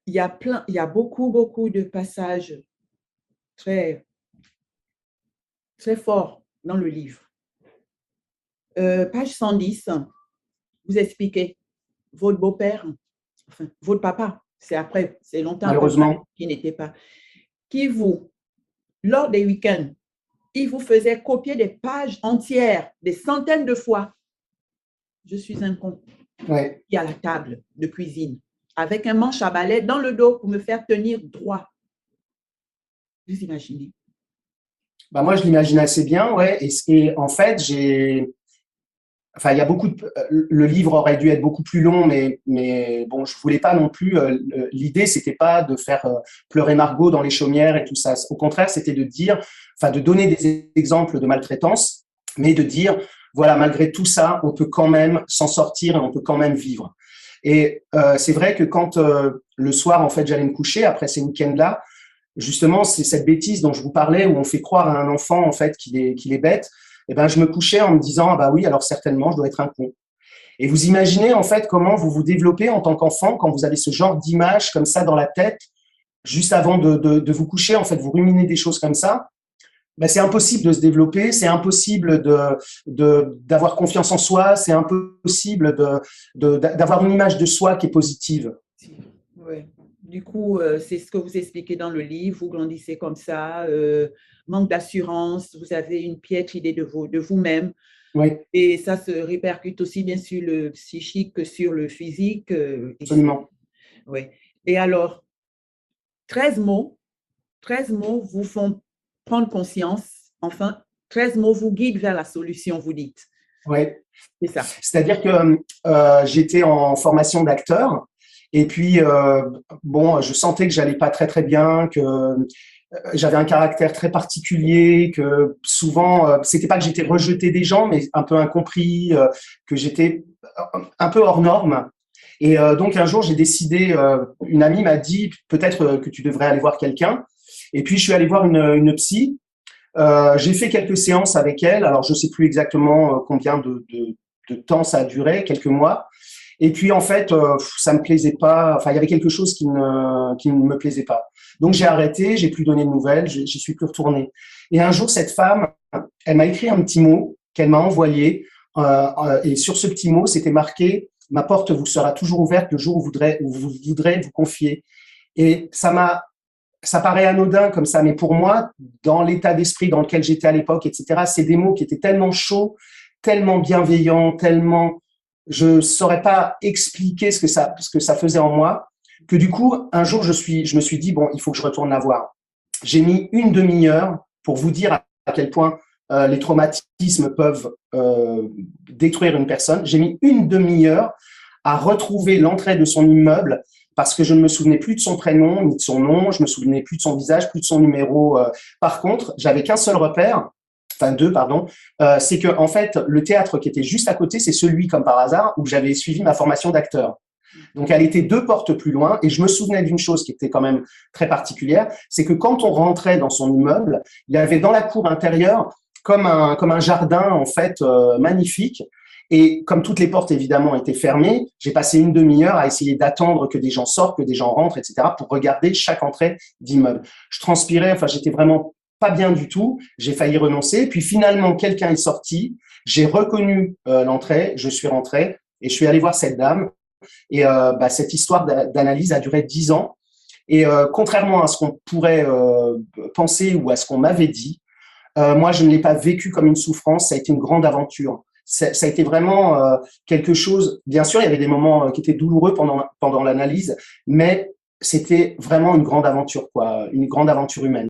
il y a beaucoup, beaucoup de passages très, très forts dans le livre. Page 110, vous expliquez votre beau-père, enfin, votre papa, c'est après, c'est longtemps après malheureusement. qui n'était pas, qui vous, lors des week-ends, il vous faisait copier des pages entières, des centaines de fois. Je suis un con Ouais. qui à la table de cuisine, avec un manche à balai dans le dos pour me faire tenir droit. Vous imaginez? Bah moi, je l'imagine assez bien, ouais. Et en fait, enfin, il y a beaucoup le livre aurait dû être beaucoup plus long, mais bon, je voulais pas non plus. L'idée, c'était pas de faire pleurer Margot dans les chaumières et tout ça. Au contraire, c'était de dire, enfin, de donner des exemples de maltraitance, mais de dire, voilà, malgré tout ça, on peut quand même s'en sortir et on peut quand même vivre. Et c'est vrai que quand le soir, en fait, j'allais me coucher après ces week-ends-là, justement, c'est cette bêtise dont je vous parlais où on fait croire à un enfant en fait qu'il est bête. Eh ben, je me couchais en me disant ah bah oui, alors certainement, je dois être un con. Et vous imaginez en fait comment vous vous développez en tant qu'enfant quand vous avez ce genre d'image comme ça dans la tête juste avant de vous coucher. En fait, vous ruminez des choses comme ça. Ben, c'est impossible de se développer, c'est impossible d'avoir confiance en soi, c'est impossible d'avoir une image de soi qui est positive. Ouais. Du coup, c'est ce que vous expliquez dans le livre, vous grandissez comme ça, manque d'assurance, vous avez une piètre idée de vous-même, Oui, et ça se répercute aussi bien sur le psychique que sur le physique. absolument. Ouais. Et alors, 13 mots, 13 mots vous font prendre conscience, enfin, 13 mots vous guident vers la solution, vous dites. Oui. C'est ça. C'est-à-dire que j'étais en formation d'acteur et puis bon, je sentais que j'allais pas très très bien, que j'avais un caractère très particulier, que souvent c'était pas que j'étais rejeté des gens, mais un peu incompris, que j'étais un peu hors norme. Et donc un jour j'ai décidé, une amie m'a dit peut-être que tu devrais aller voir quelqu'un. Et puis je suis allé voir une psy. J'ai fait quelques séances avec elle. Alors, je sais plus exactement combien de temps ça a duré, quelques mois. Et puis, en fait, ça me plaisait pas. Enfin, il y avait quelque chose qui ne me plaisait pas. Donc, j'ai arrêté, j'ai plus donné de nouvelles, j'y suis plus retourné. Et un jour, cette femme, elle m'a écrit un petit mot qu'elle m'a envoyé. Et sur ce petit mot, c'était marqué: Ma porte vous sera toujours ouverte le jour où vous voudrez vous confier. Et ça paraît anodin comme ça, mais pour moi, dans l'état d'esprit dans lequel j'étais à l'époque, etc., c'est des mots qui étaient tellement chauds, tellement bienveillants, tellement, je saurais pas expliquer ce que ça faisait en moi, que du coup, un jour, je me suis dit, bon, il faut que je retourne la voir. J'ai mis une demi-heure pour vous dire à quel point les traumatismes peuvent détruire une personne. J'ai mis une demi-heure à retrouver l'entrée de son immeuble parce que je ne me souvenais plus de son prénom ni de son nom, je me souvenais plus de son visage, plus de son numéro. Par contre, j'avais qu'un seul repère, enfin deux, pardon, c'est que en fait, le théâtre qui était juste à côté, c'est celui, comme par hasard, où j'avais suivi ma formation d'acteur. Donc, elle était deux portes plus loin, et je me souvenais d'une chose qui était quand même très particulière, c'est que quand on rentrait dans son immeuble, il y avait dans la cour intérieure comme un jardin en fait magnifique. Et comme toutes les portes évidemment étaient fermées, j'ai passé une demi-heure à essayer d'attendre que des gens sortent, que des gens rentrent, etc., pour regarder chaque entrée d'immeuble. Je transpirais, enfin j'étais vraiment pas bien du tout. J'ai failli renoncer. Puis finalement, quelqu'un est sorti. J'ai reconnu l'entrée. Je suis rentré et je suis allé voir cette dame. Et cette histoire d'analyse a duré 10 ans. Et contrairement à ce qu'on pourrait penser ou à ce qu'on m'avait dit, moi, je ne l'ai pas vécu comme une souffrance. Ça a été une grande aventure. Ça a été vraiment quelque chose. Bien sûr, il y avait des moments qui étaient douloureux pendant l'analyse, mais c'était vraiment une grande aventure, quoi, une grande aventure humaine.